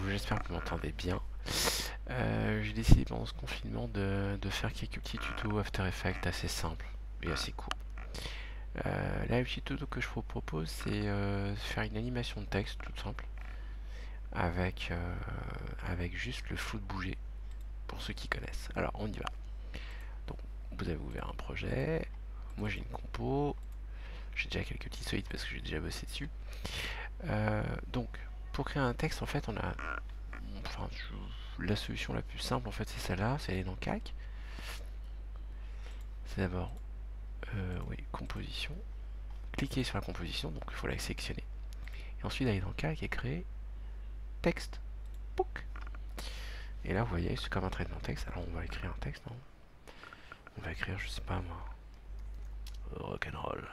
J'espère que vous m'entendez bien. J'ai décidé pendant ce confinement de faire quelques petits tutos After Effects assez simples et assez courts. Là, le petit tuto que je vous propose, c'est faire une animation de texte toute simple avec juste le flou de bouger pour ceux qui connaissent. Alors, on y va. Donc, vous avez ouvert un projet. Moi, j'ai une compo. J'ai déjà quelques petits solides parce que j'ai déjà bossé dessus. Donc, pour créer un texte, en fait, on a la solution la plus simple en fait c'est celle-là, c'est aller dans Calc. C'est d'abord oui, composition, cliquer sur la composition, donc il faut la sélectionner. Et ensuite aller dans Calc et créer texte. Pouc. Et là vous voyez c'est comme un traitement texte. Alors on va écrire un texte, non? On va écrire, je sais pas moi, rock'n'roll.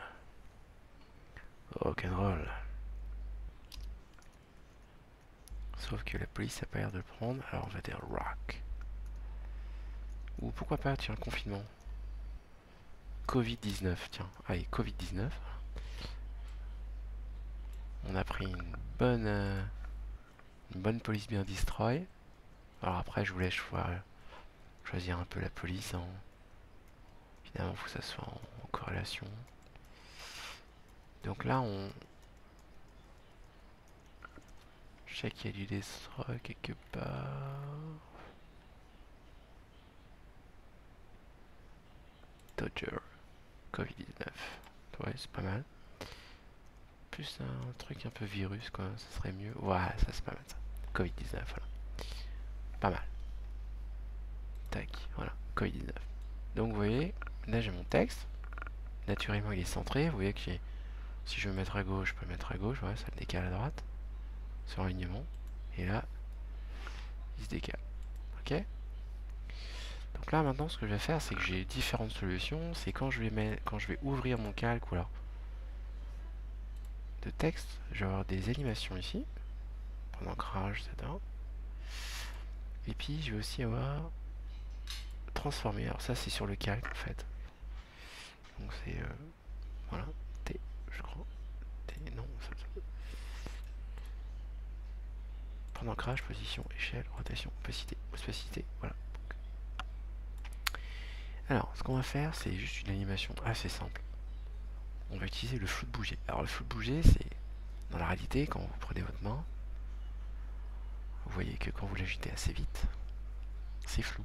Rock'n'roll. Sauf que la police a pas l'air de le prendre, alors on va dire rock. Ou pourquoi pas, tiens, confinement. Covid-19, tiens, allez, Covid-19. On a pris une bonne police bien destroy. Alors après, je vous laisse choisir un peu la police. Évidemment, il faut que ça soit en corrélation. Donc là, je sais qu'il y a du destroy quelque part. Dodger, Covid-19. Ouais, c'est pas mal. Plus un truc un peu virus, quoi. Ça serait mieux. Voilà, ça c'est pas mal ça. Covid-19, voilà. Pas mal. Tac, voilà. Covid-19. Donc vous voyez, là j'ai mon texte. Naturellement, il est centré. Vous voyez que si je veux mettre à gauche, je peux mettre à gauche. Voilà, ça le décale à droite. Sur l'alignement. Et là, il se décale. Ok? Donc là maintenant ce que je vais faire c'est que j'ai différentes solutions. C'est quand je vais ouvrir mon calque ou alors de texte, je vais avoir des animations ici. Pour l'ancrage, etc. Et puis je vais aussi avoir transformer. Alors ça c'est sur le calque en fait. Donc c'est voilà. T, je crois. T, non, point d'ancrage, position, échelle, rotation, opacité, voilà. Alors, ce qu'on va faire, c'est juste une animation assez simple. On va utiliser le flou de bouger. Alors, le flou de bouger, c'est dans la réalité, quand vous prenez votre main, vous voyez que quand vous l'agitez assez vite, c'est flou.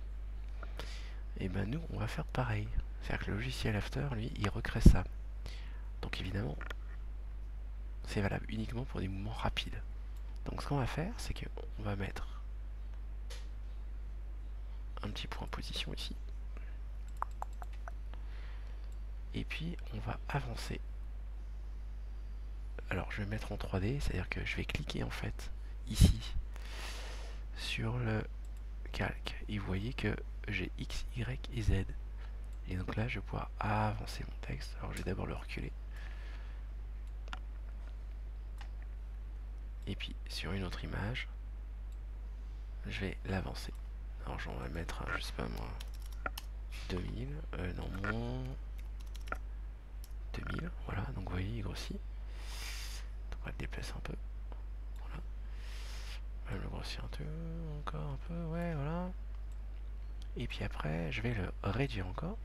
Et ben nous, on va faire pareil. C'est-à-dire que le logiciel After, lui, il recrée ça. Donc évidemment, c'est valable uniquement pour des mouvements rapides. Donc ce qu'on va faire, c'est qu'on va mettre un petit point position ici. Et puis, on va avancer. Alors, je vais mettre en 3D, c'est-à-dire que je vais cliquer en fait ici sur le calque. Et vous voyez que j'ai X, Y et Z. Et donc là, je vais pouvoir avancer mon texte. Alors, je vais d'abord le reculer. Et puis, sur une autre image, je vais l'avancer. Alors, j'en vais mettre, je sais pas moi, 2000. Non, moins 2000. Voilà, donc vous voyez, il grossit. Donc, on va le déplacer un peu. Voilà. On va le grossir un peu, encore un peu, ouais, voilà. Et puis après, je vais le réduire encore.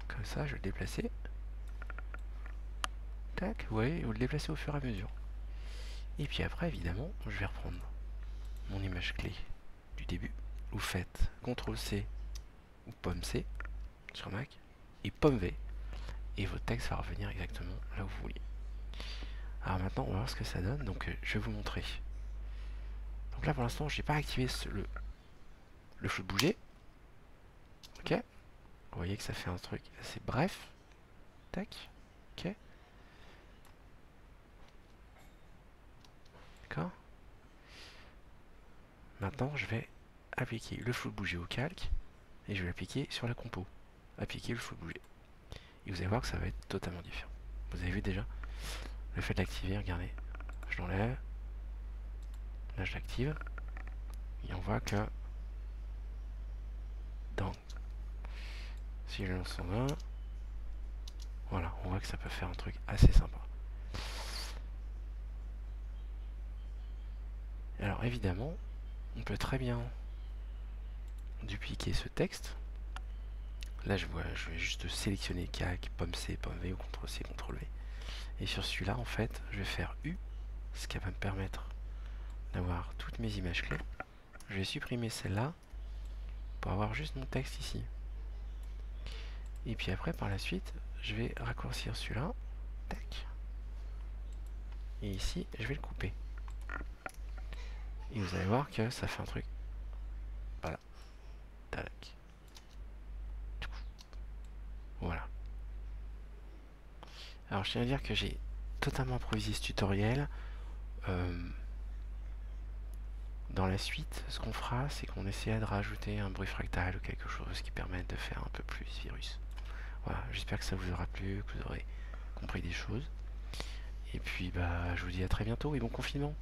Comme ça, je vais le déplacer. Tac, vous voyez, vous le déplacez au fur et à mesure. Et puis après, évidemment, je vais reprendre mon image clé du début. Vous faites CTRL-C ou pomme C sur Mac et pomme V. Et votre texte va revenir exactement là où vous voulez. Alors maintenant, on va voir ce que ça donne. Donc, je vais vous montrer. Donc là, pour l'instant, je n'ai pas activé le flou de bouger. Ok. Vous voyez que ça fait un truc assez bref. Tac. Ok. D'accord. Maintenant, je vais appliquer le flou de bouger au calque et je vais l'appliquer sur la compo. Appliquer le flou de bouger. Et vous allez voir que ça va être totalement différent. Vous avez vu déjà le fait de l'activer, regardez. Je l'enlève. Là, je l'active. Et on voit que dans si je lance 120, voilà, on voit que ça peut faire un truc assez sympa. Alors évidemment, on peut très bien dupliquer ce texte. Là je vais juste sélectionner CAC, pomme C, pomme V ou CTRL C, CTRL V. Et sur celui-là, en fait, je vais faire U, ce qui va me permettre d'avoir toutes mes images clés. Je vais supprimer celle-là pour avoir juste mon texte ici. Et puis après, par la suite, je vais raccourcir celui-là. Tac. Et ici, je vais le couper. Et vous allez voir que ça fait un truc. Voilà. Tac. Voilà. Alors, je tiens à dire que j'ai totalement improvisé ce tutoriel. Dans la suite, ce qu'on fera, c'est qu'on essaiera de rajouter un bruit fractal ou quelque chose qui permette de faire un peu plus virus. Voilà, j'espère que ça vous aura plu, que vous aurez compris des choses. Et puis, bah, je vous dis à très bientôt et bon confinement.